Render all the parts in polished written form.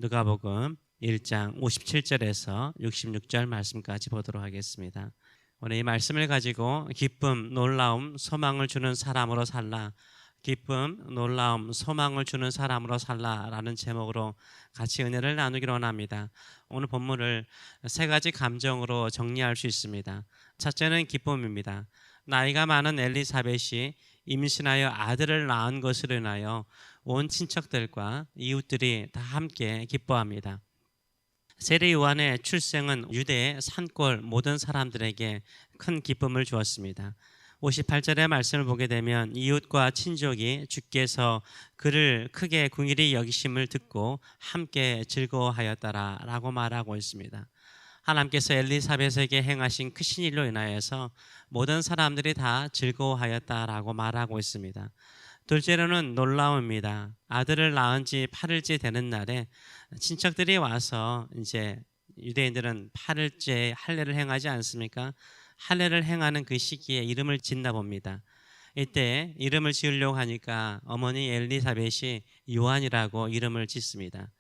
누가복음 1장 57절에서 66절 말씀까지 보도록 하겠습니다. 오늘 이 말씀을 가지고 기쁨, 놀라움, 소망을 주는 사람으로 살라, 기쁨, 놀라움, 소망을 주는 사람으로 살라라는 제목으로 같이 은혜를 나누기로 원합니다. 오늘 본문을 세 가지 감정으로 정리할 수 있습니다. 첫째는 기쁨입니다. 나이가 많은 엘리사벳이 임신하여 아들을 낳은 것으로 인하여 온 친척들과 이웃들이 다 함께 기뻐합니다. 세례 요한의 출생은 유대의 산골 모든 사람들에게 큰 기쁨을 주었습니다. 58절의 말씀을 보게 되면 이웃과 친족이 주께서 그를 크게 긍휼히 여기심을 듣고 함께 즐거워하였더라 라고 말하고 있습니다. 하나님께서 엘리사벳에게 행하신 크신 일로 인하여서 모든 사람들이 다 즐거워하였다라고 말하고 있습니다. 둘째로는 놀라움입니다. 아들을 낳은 지 8일째 되는 날에 친척들이 와서 이제 유대인들은 8일째 할례를 행하지 않습니까? 할례를 행하는 그 시기에 이름을 짓나 봅니다. 이때 이름을 지으려고 하니까 어머니 엘리사벳이 요한이라고 이름을 짓습니다.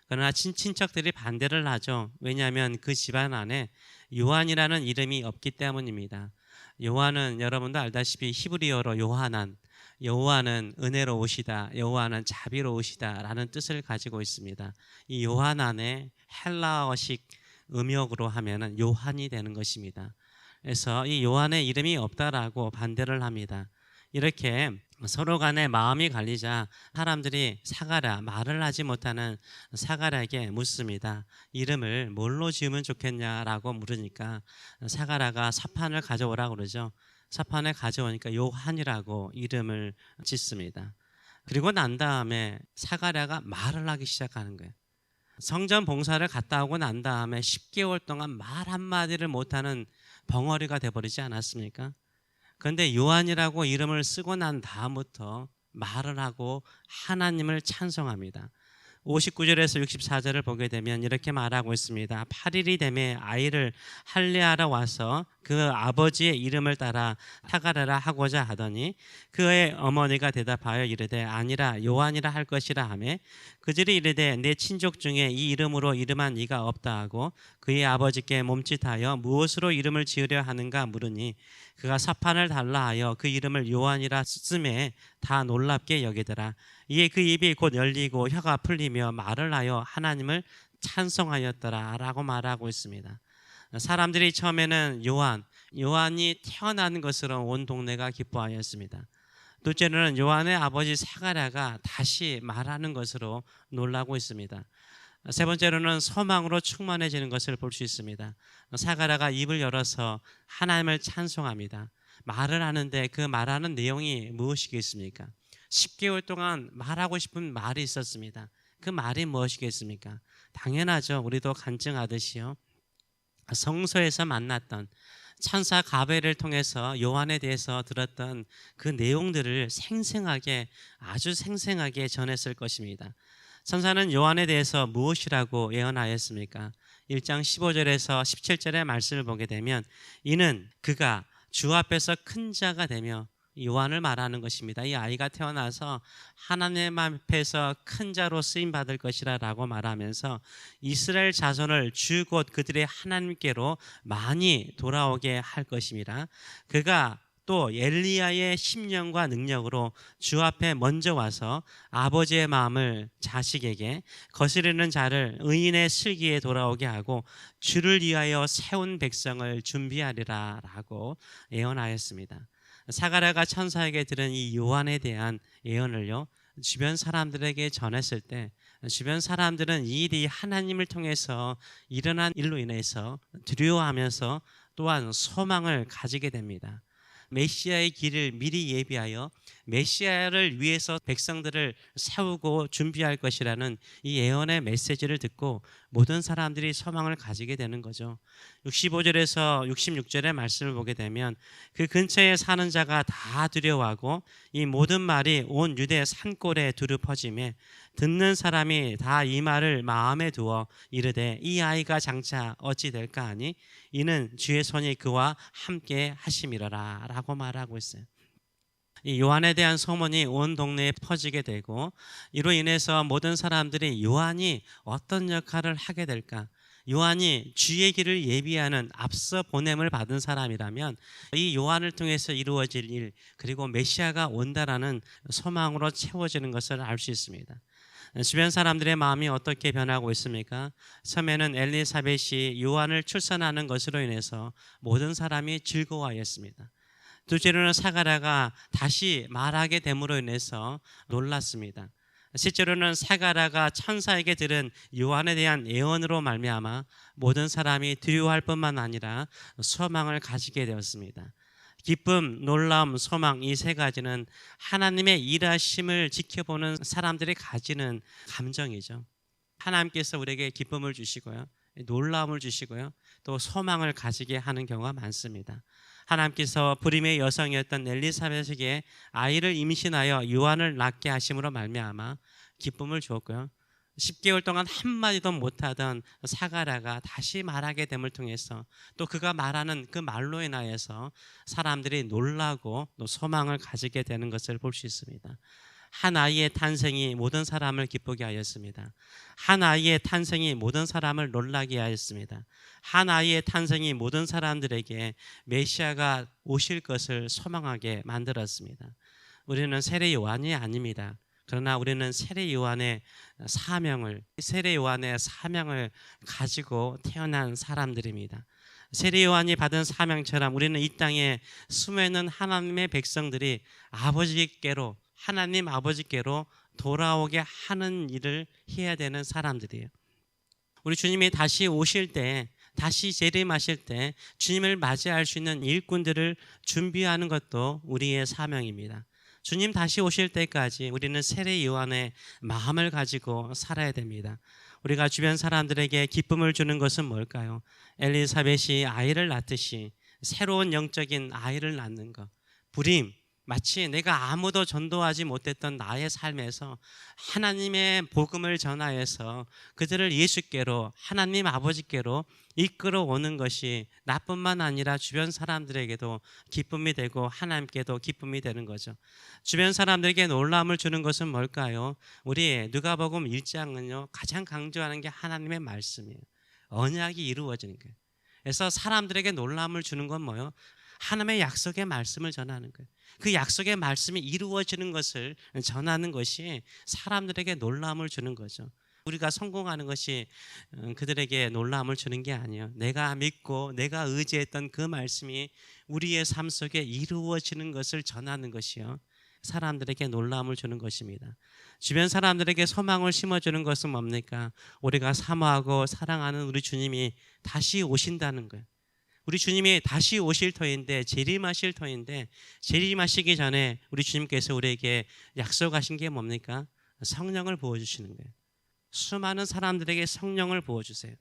그러나 친척들이 반대를 하죠. 왜냐하면 그 집안 안에 요한이라는 이름이 없기 때문입니다. 요한은 여러분도 알다시피 히브리어로 요하난, 여호와는 은혜로우시다, 여호와는 자비로우시다 라는 뜻을 가지고 있습니다. 이 요하난의 헬라어식 음역으로 하면은 요한이 되는 것입니다. 그래서 이 요한의 이름이 없다라고 반대를 합니다. 이렇게 서로 간에 마음이 갈리자 사람들이 사가랴, 말을 하지 못하는 사가랴에게 묻습니다. 이름을 뭘로 지으면 좋겠냐라고 물으니까 사가랴가 사판을 가져오라고 그러죠. 사판을 가져오니까 요한이라고 이름을 짓습니다. 그리고 난 다음에 사가랴가 말을 하기 시작하는 거예요. 성전 봉사를 갔다 오고 난 다음에 10개월 동안 말 한마디를 못하는 벙어리가 돼버리지 않았습니까? 그런데 요한이라고 이름을 쓰고 난 다음부터 말을 하고 하나님을 찬송합니다. 59절에서 64절을 보게 되면 이렇게 말하고 있습니다. 8일이 되매 아이를 할례하러 와서 그 아버지의 이름을 따라 사가랴라 하고자 하더니 그의 어머니가 대답하여 이르되 아니라 요한이라 할 것이라 하매 그들이 이르되 내 친족 중에 이 이름으로 이름한 이가 없다 하고 그의 아버지께 몸짓하여 무엇으로 이름을 지으려 하는가 물으니 그가 사판을 달라 하여 그 이름을 요한이라 쓰매 다 놀랍게 여기더라. 이에 그 입이 곧 열리고 혀가 풀리며 말을 하여 하나님을 찬송하였더라 라고 말하고 있습니다. 사람들이 처음에는 요한이 태어난 것으로 온 동네가 기뻐하였습니다. 둘째로는 요한의 아버지 사가랴가 다시 말하는 것으로 놀라고 있습니다. 세 번째로는 소망으로 충만해지는 것을 볼 수 있습니다. 사가랴가 입을 열어서 하나님을 찬송합니다. 말을 하는데 그 말하는 내용이 무엇이겠습니까? 10개월 동안 말하고 싶은 말이 있었습니다. 그 말이 무엇이겠습니까? 당연하죠. 우리도 간증하듯이요. 성소에서 만났던 천사 가브리엘을 통해서 요한에 대해서 들었던 그 내용들을 아주 생생하게 전했을 것입니다. 천사는 요한에 대해서 무엇이라고 예언하였습니까? 1장 15절에서 17절의 말씀을 보게 되면 이는 그가 주 앞에서 큰 자가 되며 요한을 말하는 것입니다. 이 아이가 태어나서 하나님 앞에서 큰 자로 쓰임 받을 것이라 라고 말하면서 이스라엘 자손을 주 곧 그들의 하나님께로 많이 돌아오게 할 것입니다. 그가 또 엘리야의 심령과 능력으로 주 앞에 먼저 와서 아버지의 마음을 자식에게 거스르는 자를 의인의 슬기에 돌아오게 하고 주를 위하여 세운 백성을 준비하리라 라고 예언하였습니다. 사가랴가 천사에게 들은 이 요한에 대한 예언을요 주변 사람들에게 전했을 때 주변 사람들은 이 일이 하나님을 통해서 일어난 일로 인해서 두려워하면서 또한 소망을 가지게 됩니다. 메시아의 길을 미리 예비하여 메시아를 위해서 백성들을 세우고 준비할 것이라는 이 예언의 메시지를 듣고 모든 사람들이 소망을 가지게 되는 거죠. 65절에서 66절의 말씀을 보게 되면 그 근처에 사는 자가 다 두려워하고 이 모든 말이 온 유대 산골에 두루 퍼지매 듣는 사람이 다 이 말을 마음에 두어 이르되 이 아이가 장차 어찌 될까 하니 이는 주의 손이 그와 함께 하심이라라 라고 말하고 있어요. 이 요한에 대한 소문이 온 동네에 퍼지게 되고 이로 인해서 모든 사람들이 요한이 어떤 역할을 하게 될까? 요한이 주의 길을 예비하는 앞서 보냄을 받은 사람이라면 이 요한을 통해서 이루어질 일 그리고 메시아가 온다라는 소망으로 채워지는 것을 알 수 있습니다. 주변 사람들의 마음이 어떻게 변하고 있습니까? 처음에는 엘리사벳이 요한을 출산하는 것으로 인해서 모든 사람이 즐거워하였습니다. 둘째로는 사가랴가 다시 말하게 됨으로 인해서 놀랐습니다. 실제로는 사가랴가 천사에게 들은 요한에 대한 예언으로 말미암아 모든 사람이 두려워할 뿐만 아니라 소망을 가지게 되었습니다. 기쁨, 놀라움, 소망 이 세 가지는 하나님의 일하심을 지켜보는 사람들이 가지는 감정이죠. 하나님께서 우리에게 기쁨을 주시고요, 놀라움을 주시고요, 또 소망을 가지게 하는 경우가 많습니다. 하나님께서 불임의 여성이었던 엘리사벳에게 아이를 임신하여 요한을 낳게 하심으로 말미암아 기쁨을 주었고요, 10개월 동안 한마디도 못하던 사가랴가 다시 말하게 됨을 통해서 또 그가 말하는 그 말로 인하여서 사람들이 놀라고 또 소망을 가지게 되는 것을 볼 수 있습니다. 한 아이의 탄생이 모든 사람을 기쁘게 하였습니다. 한 아이의 탄생이 모든 사람을 놀라게 하였습니다. 한 아이의 탄생이 모든 사람들에게 메시아가 오실 것을 소망하게 만들었습니다. 우리는 세례 요한이 아닙니다. 그러나 우리는 세례 요한의 사명을 가지고 태어난 사람들입니다. 세례 요한이 받은 사명처럼 우리는 이 땅에 숨어있는 하나님의 백성들이 하나님 아버지께로 돌아오게 하는 일을 해야 되는 사람들이에요. 우리 주님이 다시 오실 때, 다시 재림하실 때 주님을 맞이할 수 있는 일꾼들을 준비하는 것도 우리의 사명입니다. 주님 다시 오실 때까지 우리는 세례 요한의 마음을 가지고 살아야 됩니다. 우리가 주변 사람들에게 기쁨을 주는 것은 뭘까요? 엘리사벳이 아이를 낳듯이 새로운 영적인 아이를 낳는 것. 불임, 마치 내가 아무도 전도하지 못했던 나의 삶에서 하나님의 복음을 전하여서 그들을 예수께로, 하나님 아버지께로 이끌어오는 것이 나뿐만 아니라 주변 사람들에게도 기쁨이 되고 하나님께도 기쁨이 되는 거죠. 주변 사람들에게 놀라움을 주는 것은 뭘까요? 우리 누가복음 1장은요 가장 강조하는 게 하나님의 말씀이에요. 언약이 이루어지는 거예요. 그래서 사람들에게 놀라움을 주는 건 뭐예요? 하나님의 약속의 말씀을 전하는 거예요. 그 약속의 말씀이 이루어지는 것을 전하는 것이 사람들에게 놀라움을 주는 거죠. 우리가 성공하는 것이 그들에게 놀라움을 주는 게 아니에요. 내가 믿고 내가 의지했던 그 말씀이 우리의 삶 속에 이루어지는 것을 전하는 것이요, 사람들에게 놀라움을 주는 것입니다. 주변 사람들에게 소망을 심어주는 것은 뭡니까? 우리가 사모하고 사랑하는 우리 주님이 다시 오신다는 거예요. 우리 주님이 다시 오실 터인데, 재림하실 터인데, 재림하시기 전에 우리 주님께서 우리에게 약속하신 게 뭡니까? 성령을 부어주시는 거예요. 수많은 사람들에게 성령을 부어주세요.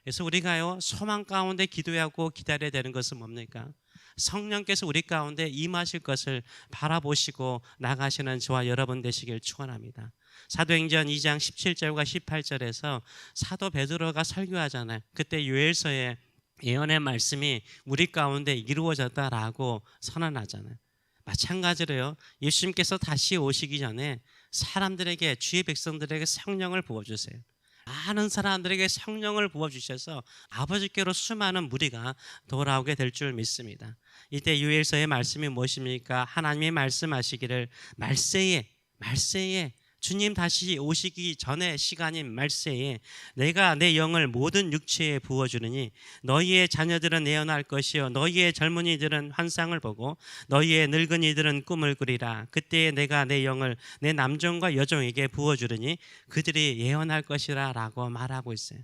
그래서 우리가요 소망 가운데 기도하고 기다려야 되는 것은 뭡니까? 성령께서 우리 가운데 임하실 것을 바라보시고 나가시는 저와 여러분 되시길 축원합니다. 사도행전 2장 17절과 18절에서 사도 베드로가 설교하잖아요. 그때 요엘서에 예언의 말씀이 우리 가운데 이루어졌다라고 선언하잖아요. 마찬가지로요, 예수님께서 다시 오시기 전에 사람들에게, 주의 백성들에게 성령을 부어주세요. 많은 사람들에게 성령을 부어주셔서 아버지께로 수많은 무리가 돌아오게 될 줄 믿습니다. 이때 요엘서의 말씀이 무엇입니까? 하나님이 말씀하시기를 말세에 주님 다시 오시기 전의 시간인 말세에 내가 내 영을 모든 육체에 부어주느니 너희의 자녀들은 예언할 것이요 너희의 젊은이들은 환상을 보고 너희의 늙은이들은 꿈을 꾸리라. 그때에 내가 내 영을 내 남종과 여종에게 부어주느니 그들이 예언할 것이라 라고 말하고 있어요.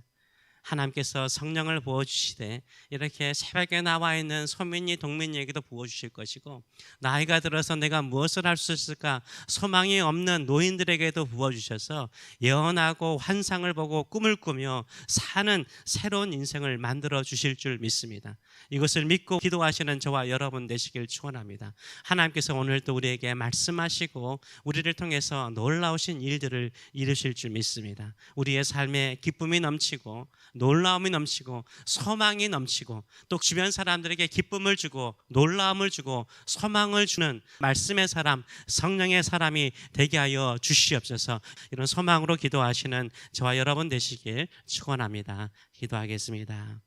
하나님께서 성령을 부어주시되 이렇게 새벽에 나와 있는 소민이 동민이에게도 부어주실 것이고, 나이가 들어서 내가 무엇을 할 수 있을까 소망이 없는 노인들에게도 부어주셔서 예언하고 환상을 보고 꿈을 꾸며 사는 새로운 인생을 만들어 주실 줄 믿습니다. 이것을 믿고 기도하시는 저와 여러분 되시길 축원합니다. 하나님께서 오늘 또 우리에게 말씀하시고 우리를 통해서 놀라우신 일들을 이루실 줄 믿습니다. 우리의 삶에 기쁨이 넘치고 놀라움이 넘치고 소망이 넘치고 또 주변 사람들에게 기쁨을 주고 놀라움을 주고 소망을 주는 말씀의 사람, 성령의 사람이 되게 하여 주시옵소서. 이런 소망으로 기도하시는 저와 여러분 되시길 축원합니다. 기도하겠습니다.